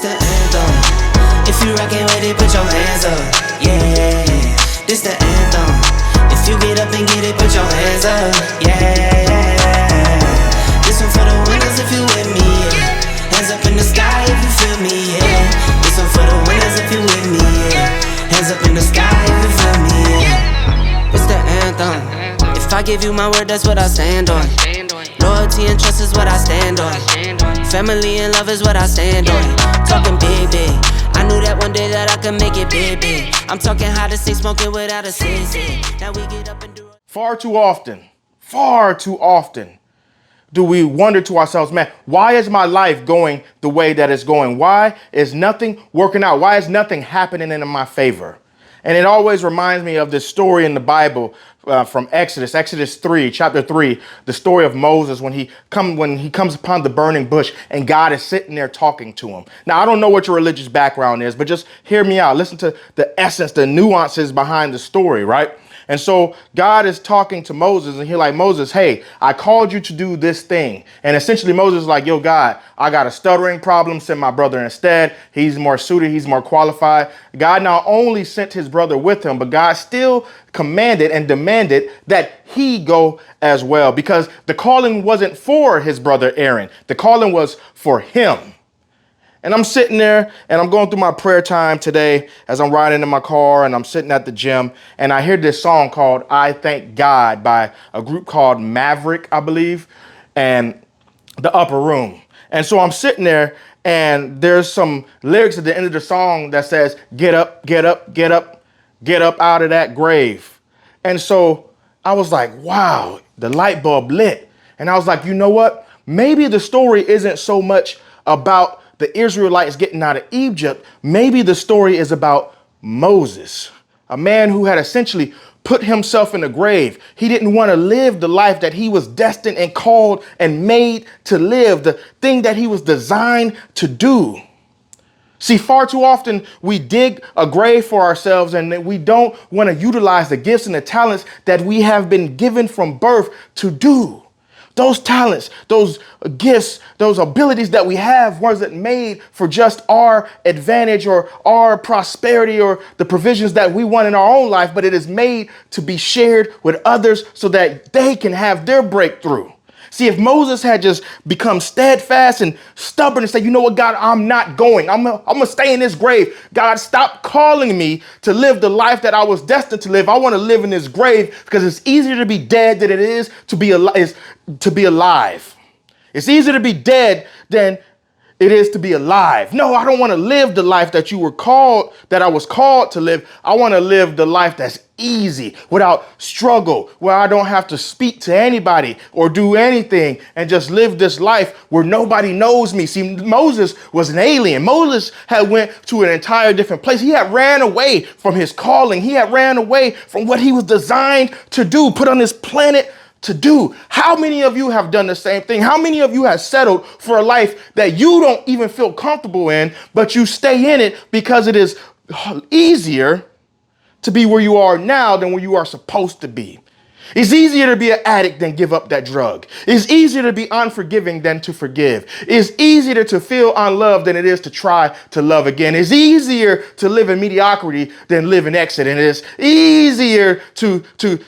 the anthem. If you rockin' with it, put your hands up. Yeah, this the anthem. If you get up and get it, put your hands up. Yeah, this one for the winners if you with me. Yeah. Hands up in the sky if you feel me. Yeah, this one for the winners if you with me. Yeah. Hands up in the sky if you feel me. Yeah. It's the anthem. If I give you my word, that's what I stand on. Loyalty and trust is what I stand on. Family and love is what I stand on. Talking big, big. I knew that one day that I could make it big, big. I'm talking how to stay smoking without a sin. Now we get up and do it. Far too often do we wonder to ourselves, man, why is my life going the way that it's going? Why is nothing working out? Why is nothing happening in my favor? And it always reminds me of this story in the Bible from Exodus 3, chapter 3, the story of Moses when he comes upon the burning bush and God is sitting there talking to him. Now, I don't know what your religious background is, but just hear me out. Listen to the essence, the nuances behind the story, right? And so God is talking to Moses and he's like, Moses, hey, I called you to do this thing. And essentially Moses is like, yo, God, I got a stuttering problem. Send my brother instead. He's more suited. He's more qualified. God not only sent his brother with him, but God still commanded and demanded that he go as well, because the calling wasn't for his brother Aaron. The calling was for him. And I'm sitting there and I'm going through my prayer time today as I'm riding in my car and I'm sitting at the gym and I hear this song called I Thank God by a group called Maverick, I believe, and The Upper Room. And so I'm sitting there and there's some lyrics at the end of the song that says, get up, get up, get up, get up out of that grave. And so I was like, wow, the light bulb lit. And I was like, you know what? Maybe the story isn't so much about the Israelites getting out of Egypt. Maybe the story is about Moses, a man who had essentially put himself in the grave. He didn't want to live the life that he was destined and called and made to live, the thing that he was designed to do. See, far too often we dig a grave for ourselves and we don't want to utilize the gifts and the talents that we have been given from birth to do. Those talents, those gifts, those abilities that we have wasn't made for just our advantage or our prosperity or the provisions that we want in our own life, but it is made to be shared with others so that they can have their breakthrough. See, if Moses had just become steadfast and stubborn and said, you know what, God, I'm not going. I'm gonna stay in this grave. God, stop calling me to live the life that I was destined to live. I want to live in this grave because it's easier to be dead than it is to be alive. It's easier to be dead than it is to be alive. No, I don't want to live the life that I was called to live. I want to live the life that's easy, without struggle, where I don't have to speak to anybody or do anything and just live this life where nobody knows me. See, Moses was an alien. Moses had went to an entire different place. He had ran away from his calling. He had ran away from what he was designed to do, put on this planet to do. How many of you have done the same thing? How many of you have settled for a life that you don't even feel comfortable in, but you stay in it because it is easier to be where you are now than where you are supposed to be? It's easier to be an addict than give up that drug. It's easier to be unforgiving than to forgive. It's easier to feel unloved than it is to try to love again. It's easier to live in mediocrity than live in excellence. And it's easier to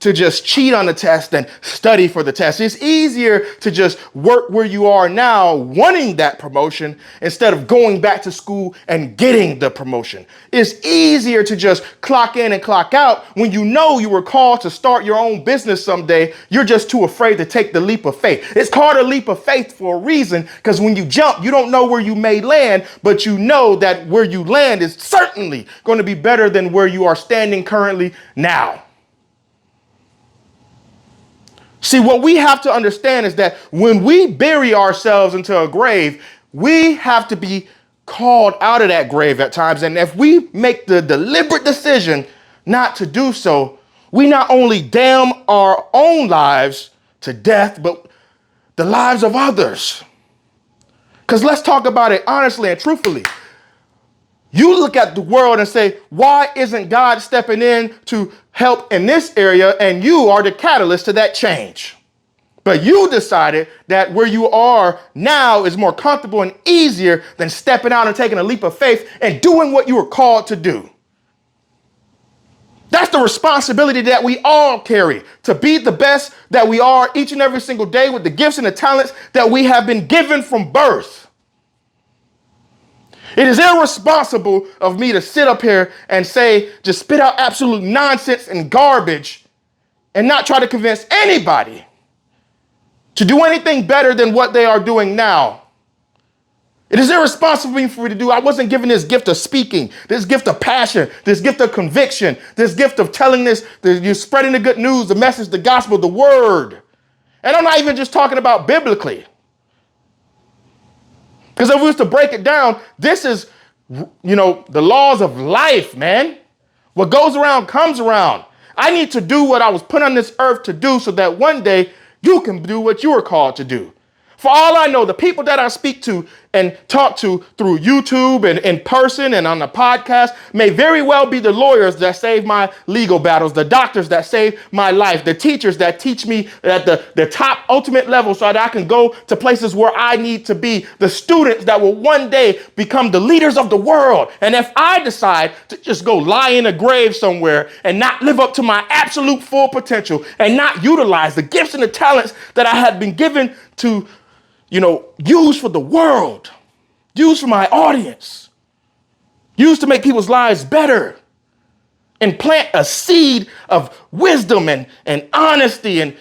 just cheat on the test than study for the test. It's easier to just work where you are now, wanting that promotion instead of going back to school and getting the promotion. It's easier to just clock in and clock out when you know you were called to start your own business someday. You're just too afraid to take the leap of faith. It's called a leap of faith for a reason, because when you jump, you don't know where you may land, but you know that where you land is certainly going to be better than where you are standing currently now. See, what we have to understand is that when we bury ourselves into a grave, we have to be called out of that grave at times. And if we make the deliberate decision not to do so, we not only damn our own lives to death, but the lives of others. Because let's talk about it honestly and truthfully. You look at the world and say, why isn't God stepping in to help in this area? And you are the catalyst to that change. But you decided that where you are now is more comfortable and easier than stepping out and taking a leap of faith and doing what you were called to do. That's the responsibility that we all carry, to be the best that we are each and every single day with the gifts and the talents that we have been given from birth. It is irresponsible of me to sit up here and say, just spit out absolute nonsense and garbage and not try to convince anybody to do anything better than what they are doing now. It is irresponsible for me to do. I wasn't given this gift of speaking, this gift of passion, this gift of conviction, this gift of telling you're spreading the good news, the message, the gospel, the word. And I'm not even just talking about biblically. Because if we was to break it down, this is, the laws of life, man. What goes around comes around. I need to do what I was put on this earth to do so that one day you can do what you were called to do. For all I know, the people that I speak to and talk to through YouTube and in person and on the podcast may very well be the lawyers that save my legal battles, the doctors that save my life, the teachers that teach me at the top ultimate level so that I can go to places where I need to be, the students that will one day become the leaders of the world. And if I decide to just go lie in a grave somewhere and not live up to my absolute full potential and not utilize the gifts and the talents that I had been given to use for the world, use for my audience, use to make people's lives better, and plant a seed of wisdom and honesty and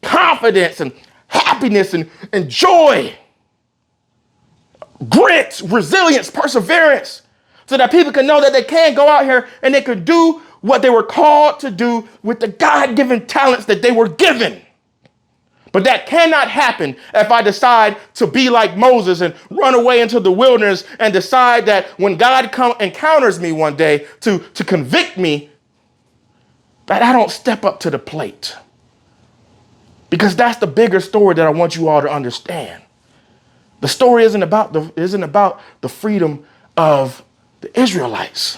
confidence and happiness and joy, grit, resilience, perseverance, so that people can know that they can go out here and they can do what they were called to do with the God-given talents that they were given. But that cannot happen if I decide to be like Moses and run away into the wilderness and decide that when God encounters me one day to convict me, that I don't step up to the plate. Because that's the bigger story that I want you all to understand. The story isn't about the freedom of the Israelites.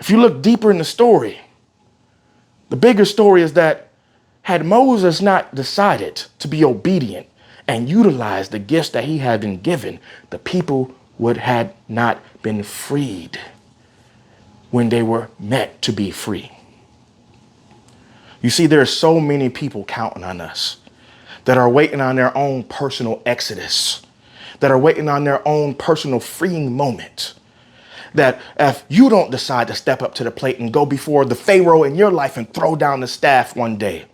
If you look deeper in the story, the bigger story is that had Moses not decided to be obedient and utilize the gifts that he had been given, the people would have not been freed when they were meant to be free. You see, there are so many people counting on us that are waiting on their own personal exodus, that are waiting on their own personal freeing moment. That if you don't decide to step up to the plate and go before the Pharaoh in your life and throw down the staff one day,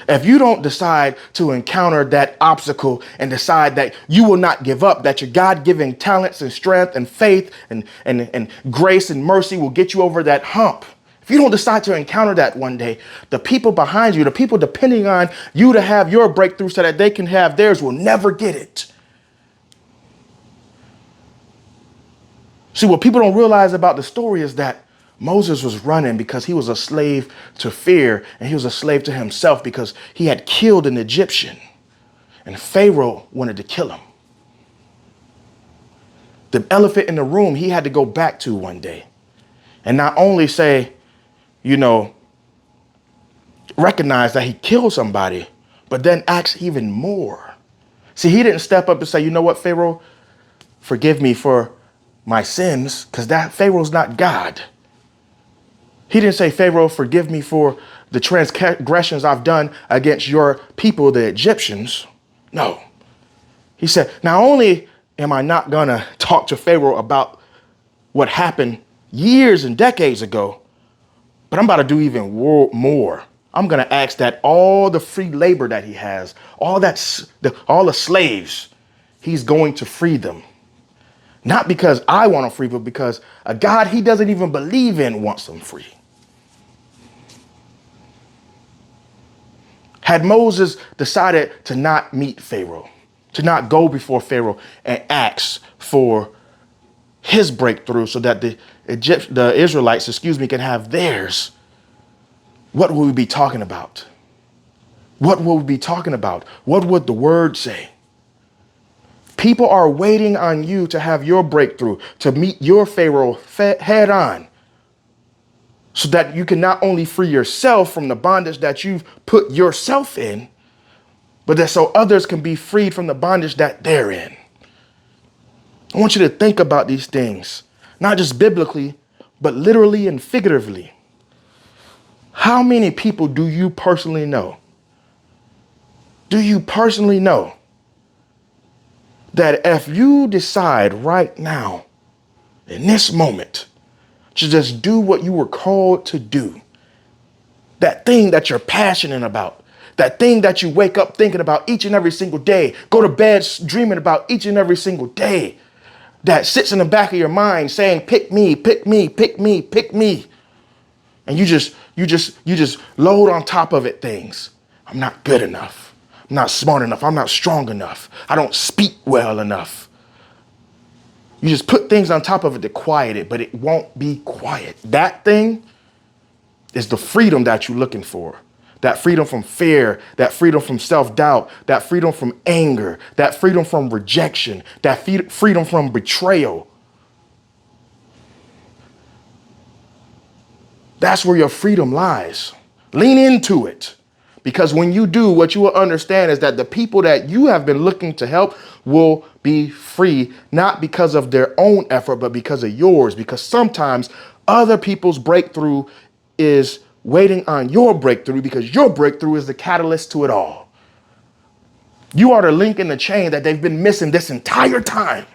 if you don't decide to encounter that obstacle and decide that you will not give up, that your God-given talents and strength and faith and grace and mercy will get you over that hump. If you don't decide to encounter that one day, the people behind you, the people depending on you to have your breakthrough so that they can have theirs, will never get it. See, what people don't realize about the story is that Moses was running because he was a slave to fear, and he was a slave to himself because he had killed an Egyptian, and Pharaoh wanted to kill him. The elephant in the room he had to go back to one day and not only say, recognize that he killed somebody, but then ask even more. See, he didn't step up and say, you know what, Pharaoh, forgive me for my sins, because that Pharaoh's not God. He didn't say, Pharaoh, forgive me for the transgressions I've done against your people, the Egyptians. No. He said, not only am I not going to talk to Pharaoh about what happened years and decades ago, but I'm about to do even more. I'm going to ask that all the free labor that he has, all the slaves, he's going to free them. Not because I want them free, but because a God he doesn't even believe in wants them free. Had Moses decided to not meet Pharaoh, to not go before Pharaoh and ask for his breakthrough so that the Israelites, can have theirs, what would we be talking about? What would we be talking about? What would the word say? People are waiting on you to have your breakthrough, to meet your Pharaoh head on. so that you can not only free yourself from the bondage that you've put yourself in, but that so others can be freed from the bondage that they're in. I want you to think about these things, not just biblically, but literally and figuratively. How many people do you personally know? Do you personally know that if you decide right now, in this moment, to just do what you were called to do, that thing that you're passionate about, that thing that you wake up thinking about each and every single day, go to bed dreaming about each and every single day, that sits in the back of your mind saying, pick me, pick me, pick me, pick me. And you just load on top of it things. I'm not good enough. I'm not smart enough. I'm not strong enough. I don't speak well enough. You just put things on top of it to quiet it, but it won't be quiet. That thing is the freedom that you're looking for. That freedom from fear, that freedom from self-doubt, that freedom from anger, that freedom from rejection, that freedom from betrayal. That's where your freedom lies. Lean into it. Because when you do, what you will understand is that the people that you have been looking to help will be free, not because of their own effort, but because of yours. Because sometimes other people's breakthrough is waiting on your breakthrough, because your breakthrough is the catalyst to it all. You are the link in the chain that they've been missing this entire time.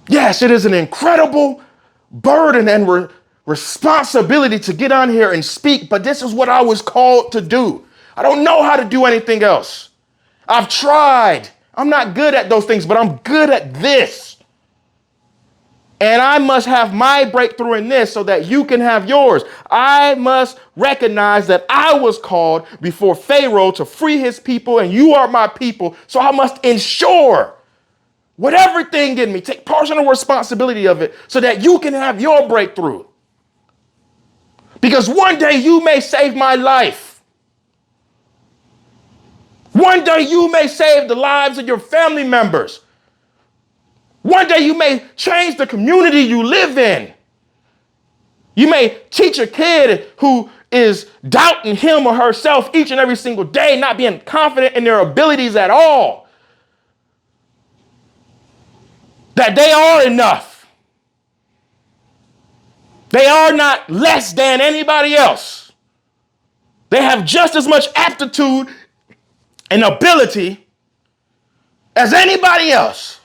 Yes, it is an incredible burden and responsibility to get on here and speak, but this is what I was called to do. I don't know how to do anything else. I've tried. I'm not good at those things, but I'm good at this. And I must have my breakthrough in this so that you can have yours. I must recognize that I was called before Pharaoh to free his people, and you are my people. So I must ensure whatever thing in me, take personal responsibility of it so that you can have your breakthrough. Because one day you may save my life. One day you may save the lives of your family members. One day you may change the community you live in. You may teach a kid who is doubting him or herself each and every single day, not being confident in their abilities at all, that they are enough. They are not less than anybody else. They have just as much aptitude and ability as anybody else.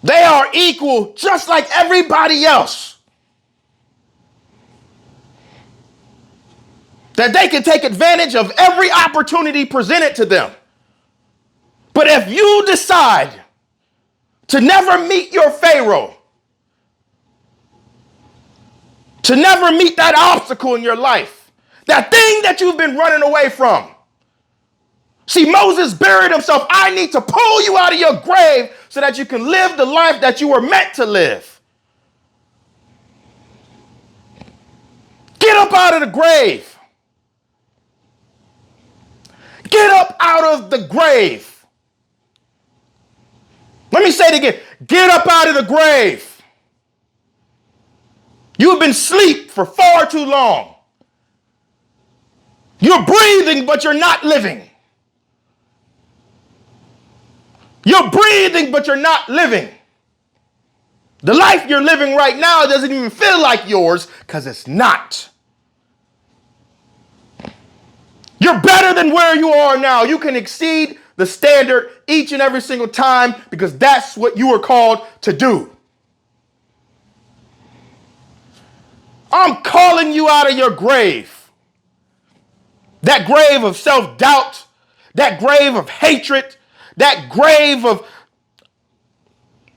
They are equal just like everybody else. That they can take advantage of every opportunity presented to them. But if you decide to never meet your Pharaoh, to never meet that obstacle in your life, that thing that you've been running away from. See, Moses buried himself. I need to pull you out of your grave so that you can live the life that you were meant to live. Get up out of the grave. Get up out of the grave. Let me say it again. Get up out of the grave. You've been asleep for far too long. You're breathing, but you're not living. You're breathing, but you're not living. The life you're living right now doesn't even feel like yours because it's not. You're better than where you are now. You can exceed the standard each and every single time because that's what you were called to do. I'm calling you out of your grave. That grave of self-doubt, that grave of hatred, that grave of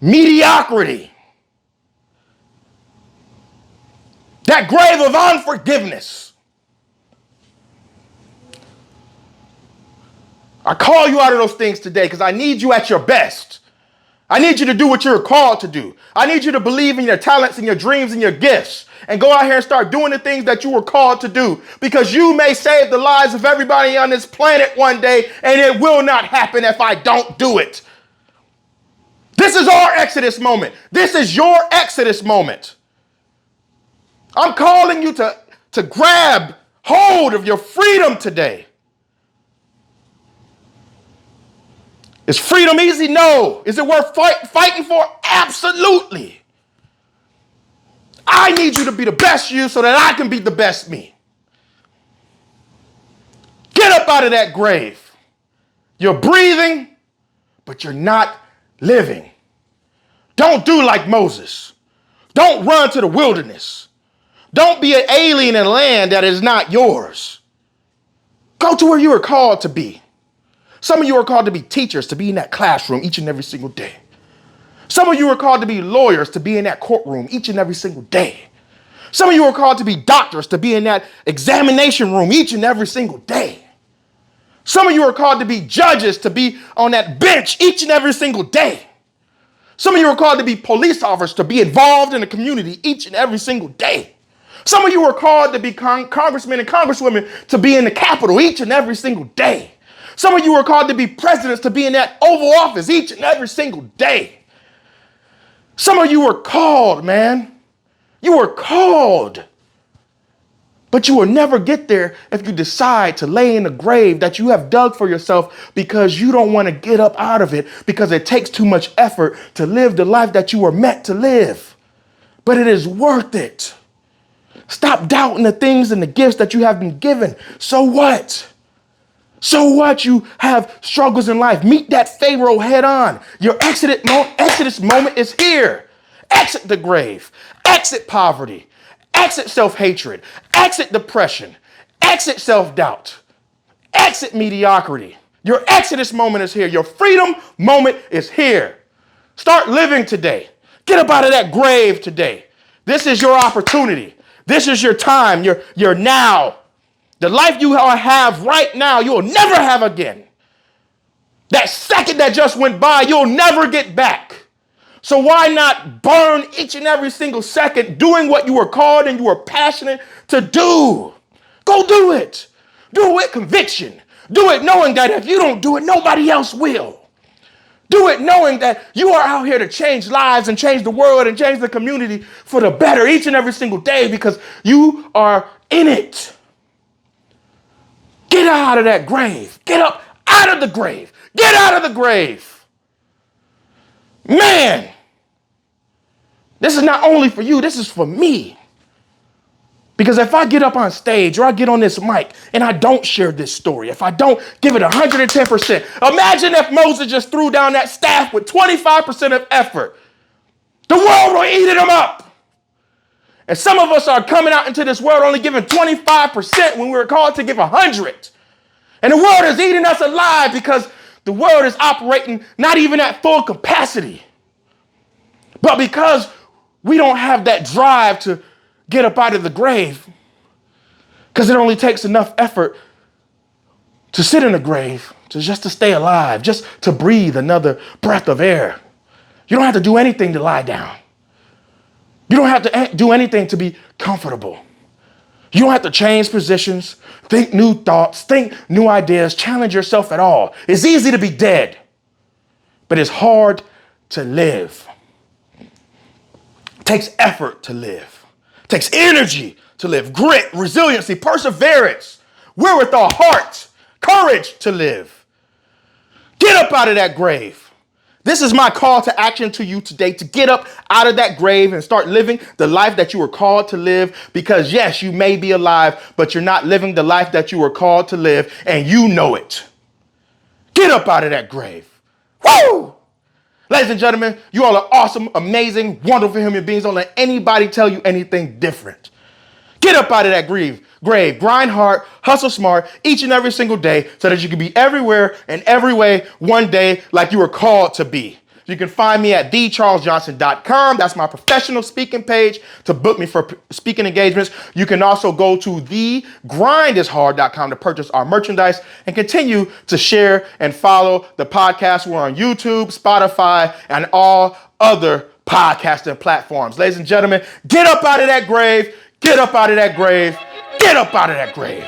mediocrity, that grave of unforgiveness. I call you out of those things today because I need you at your best. I need you to do what you're called to do. I need you to believe in your talents and your dreams and your gifts and go out here and start doing the things that you were called to do, because you may save the lives of everybody on this planet one day, and it will not happen if I don't do it. This is our Exodus moment. This is your Exodus moment. I'm calling you to grab hold of your freedom today. Is freedom easy? No. Is it worth fighting for? Absolutely. I need you to be the best you so that I can be the best me. Get up out of that grave. You're breathing, but you're not living. Don't do like Moses. Don't run to the wilderness. Don't be an alien in a land that is not yours. Go to where you are called to be. Some of you are called to be teachers, to be in that classroom each and every single day. Some of you are called to be lawyers, to be in that courtroom each and every single day. Some of you are called to be doctors, to be in that examination room each and every single day. Some of you are called to be judges, to be on that bench each and every single day. Some of you are called to be police officers, to be involved in the community each and every single day. Some of you are called to be congressmen and congresswomen, to be in the Capitol each and every single day. Some of you are called to be presidents, to be in that Oval Office each and every single day. Some of you were called, man. You were called. But you will never get there if you decide to lay in the grave that you have dug for yourself because you don't want to get up out of it because it takes too much effort to live the life that you were meant to live. But it is worth it. Stop doubting the things and the gifts that you have been given. So what? So what? You have struggles in life. Meet that Pharaoh head on. Your Exodus moment is here. Exit the grave. Exit poverty. Exit self-hatred. Exit depression. Exit self-doubt. Exit mediocrity. Your Exodus moment is here. Your freedom moment is here. Start living today. Get up out of that grave today. This is your opportunity. This is your time, your now. The life you have right now, you will never have again. That second that just went by, you'll never get back. So why not burn each and every single second doing what you were called and you were passionate to do? Go do it. Do it with conviction. Do it knowing that if you don't do it, nobody else will. Do it knowing that you are out here to change lives and change the world and change the community for the better each and every single day because you are in it. Get out of that grave. Get up out of the grave. Get out of the grave. Man, this is not only for you, this is for me. Because if I get up on stage or I get on this mic and I don't share this story, if I don't give it 110%, imagine if Moses just threw down that staff with 25% of effort. The world will eat him up. And some of us are coming out into this world only giving 25% when we were called to give 100. And the world is eating us alive because the world is operating not even at full capacity. But because we don't have that drive to get up out of the grave, because it only takes enough effort to sit in the grave, just to stay alive, just to breathe another breath of air. You don't have to do anything to lie down. You don't have to do anything to be comfortable. You don't have to change positions, think new thoughts, think new ideas, challenge yourself at all. It's easy to be dead, but it's hard to live. It takes effort to live. It takes energy to live, grit, resiliency, perseverance, wherewithal, heart, courage to live. Get up out of that grave. This is my call to action to you today, to get up out of that grave and start living the life that you were called to live. Because yes, you may be alive, but you're not living the life that you were called to live, and you know it. Get up out of that grave. Woo! Ladies and gentlemen, you all are awesome, amazing, wonderful human beings. Don't let anybody tell you anything different. Get up out of that grave, grind hard, hustle smart each and every single day so that you can be everywhere and every way one day like you were called to be. You can find me at thecharlesjohnson.com. That's my professional speaking page to book me for speaking engagements. You can also go to thegrindishard.com to purchase our merchandise and continue to share and follow the podcast. We're on YouTube, Spotify, and all other podcasting platforms. Ladies and gentlemen, get up out of that grave. Get up out of that grave. Get up out of that grave.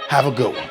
Have a good one.